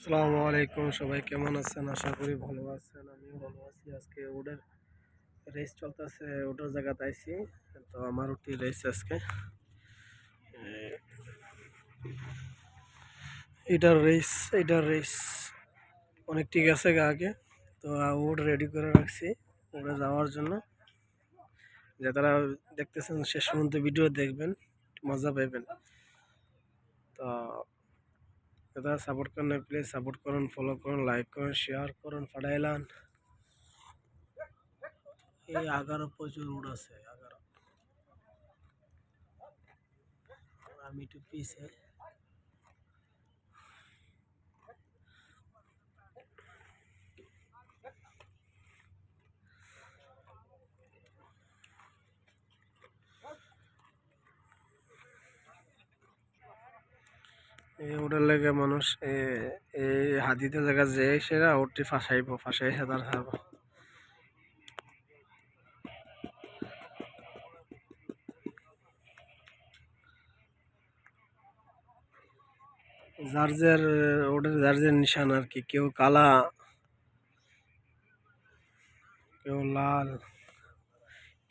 আসসালামু আলাইকুম, সবাই কেমন আছেন? আশা করি ভালো আছেন। আমিও ভালো আছি। আজকে ওডের রেস চলতেছে, ওটার জায়গাতে আইছি। তো আমার ওটি রেস আজকে এটার রেস এটার রেস অনেক ঠিক আছে আগে। তো ওড রেডি করে রাখছি ওটা যাওয়ার জন্য। যারা দেখতেছেন শেষ পর্যন্ত ভিডিও দেখবেন, মজা পাইবেন। তো যারা সাপোর্ট করেন প্লিজ সাপোর্ট করুন, ফলো করুন, লাইক করুন, শেয়ার করুন, ফাটাইলান। এই 11 প্রচুর উড আছে, 11। আমি একটু পিছে। ওটার লেগে মানুষ এই হাদিতে জায়গা যে সেরা ওটি ফাঁসাইছে তার ছাড়বো। জার্জের ওটার জার্জের নিশান আর কি, কেউ কালা, কেউ লাল,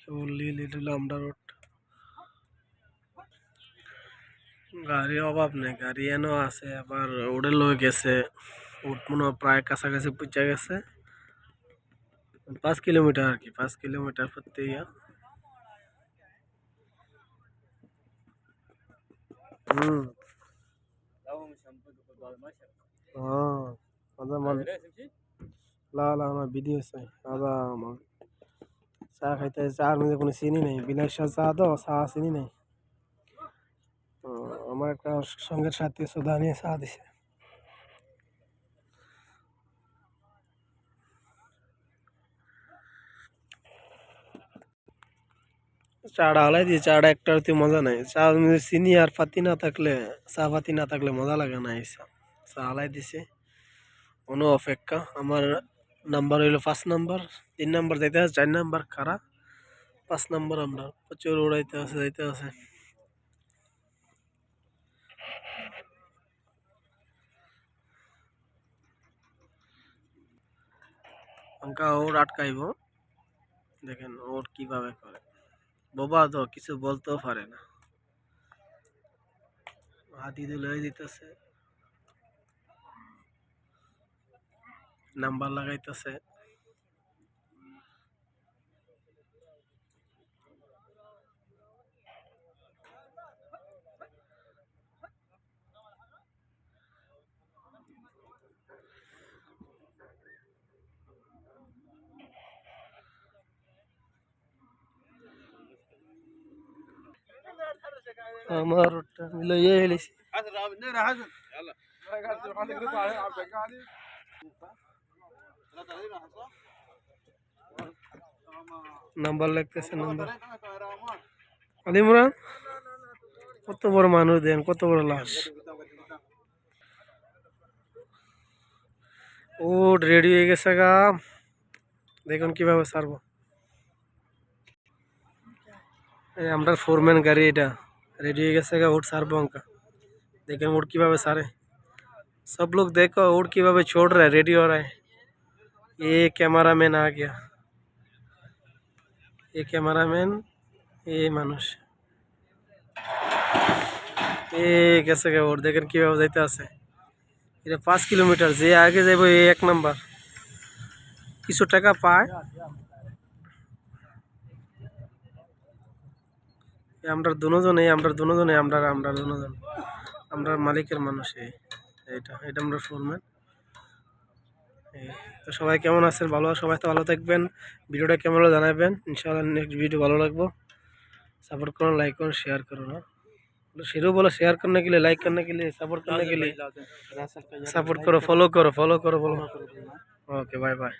কেউ নীল। এটা হলো আমরা রোড। গাড়ির অভাব নেই, গাড়ি এনো আছে। আবার ওডে লয়ে গেছে, উঠ মনে হয় প্রায় কাছাকাছি পৌঁছে গেছে। 5 কিলোমিটার আর কি, 5 কিলোমিটার প্রতি হুম। আমার ভিডিও চাই দাদা। আমার চা খাইতে, চার মধ্যে কোনো চিনি নেই, বিনা চা দাও, চা চিনি নেই। তো আমার একটা সঙ্গের সাথে সোদা নিয়ে চা দিছে। চাটা হালাই দিয়ে, চাটা একটা অতি মজা নাই। চা চিনি আর পাতি না থাকলে, চা পাতি না থাকলে মজা লাগে না। এই চা চা হালাই দিছে। কোনো অপেক্ষা। আমার নাম্বার হইলো 5 নাম্বার, 3 নাম্বার যাইতে আছে, 4 নাম্বার খারা, 5 নাম্বার আমরা প্রচুর উড়াইতে আছে, যাইতে আছে। আঙ্কা ওর আটকাইব, দেখেন ওর কিভাবে করে। বোবা তো কিছু বলতেও পারে না, হাতি তুলে দিতেছে, নাম্বার লাগাইতেছে। আমার ওটা লইয়ে এলিছি। নাম্বার লাগতেছে, নাম্বার। আলিমরান কত বড় মানুষ, দেন কত বড় লাশ। ও রেডি হয়ে গেছে গা, দেখুন কিভাবে ছাড়বো। আমরা ফোরম্যান গাড়ি, এটা রেডি হয়ে গেছে গা, ওট ছাড়বো অঙ্কা। দেখেন ওট কিভাবে ছাড়ে। सब लोग देखो उड़ কিভাবে छोड़ रहा है, रेडी हो रहा है। ये कैमरामैन आ गया, ये कैमरामैन, ये মানুষ, এ গেছে গা ওর। দেখেন কিভাবে যাইতে আছে। এটা 5 কিলোমিটার, যে আগে যাইব এই 1 নাম্বার। কিছু টাকা পায়। আমরা দুজন, আমরা মালিকের মানুষ। এটা এটা আমরা ফোরম্যান। তো সবাই কেমন আছেন? ভালো, সবাই তো ভালো থাকবেন। ভিডিওটা কেমন হলো জানাবেন, ইনশাআল্লাহ নেক্সট ভিডিও ভালো লাগবো। सपोर्ट करो, लाइक करो, शेयर करो ना। शुरू बोलो शेयर करने के लिए, लाइक करने के लिए, सपोर्ट करने के लिए। सपोर्ट करो, फॉलो करो बोलो। Okay, bye bye.